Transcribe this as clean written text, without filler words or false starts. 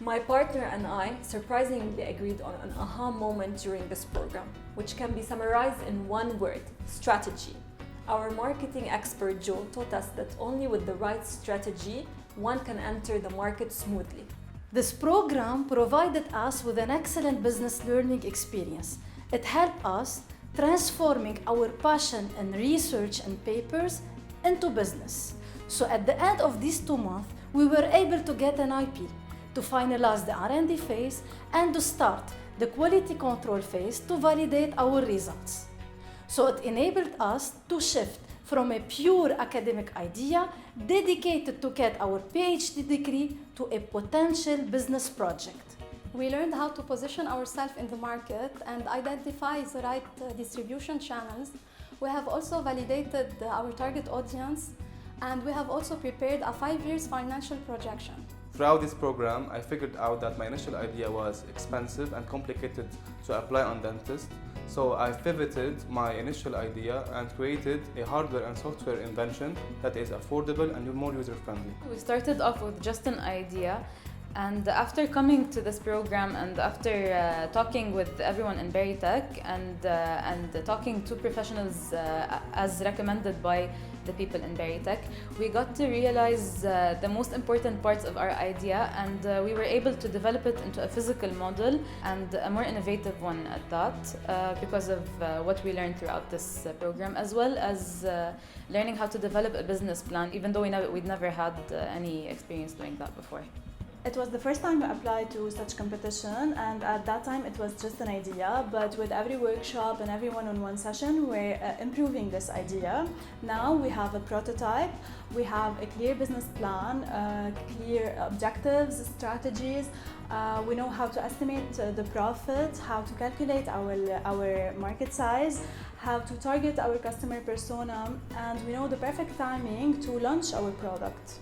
My partner and I surprisingly agreed on an aha moment during this program, which can be summarized in one word: strategy. Our marketing expert Joe taught us that only with the right strategy one can enter the market smoothly. This program provided us with an excellent business learning experience. It helped us transforming our passion in research and papers into business. So at the end of these 2 months, we were able to get an IP, to finalize the R&D phase, and to start the quality control phase to validate our results. So it enabled us to shift from a pure academic idea dedicated to get our PhD degree to a potential business project. We learned how to position ourselves in the market and identify the right distribution channels. We have also validated our target audience, and we have also prepared a 5-year financial projection. Throughout this program, I figured out that my initial idea was expensive and complicated to apply on dentists. So I pivoted my initial idea and created a hardware and software invention that is affordable and more user-friendly. We started off with just an idea, and after coming to this program and after talking with everyone in Berytech and talking to professionals as recommended by the people in Berytech, we got to realize the most important parts of our idea, and we were able to develop it into a physical model, and a more innovative one at that, because of what we learned throughout this program, as well as learning how to develop a business plan, even though we'd never had any experience doing that before. It was the first time I applied to such competition, and at that time it was just an idea, but with every workshop and every one-on-one session we're improving this idea. Now we have a prototype, we have a clear business plan, clear objectives, strategies. We know how to estimate the profit, how to calculate our market size, how to target our customer persona, and we know the perfect timing to launch our product.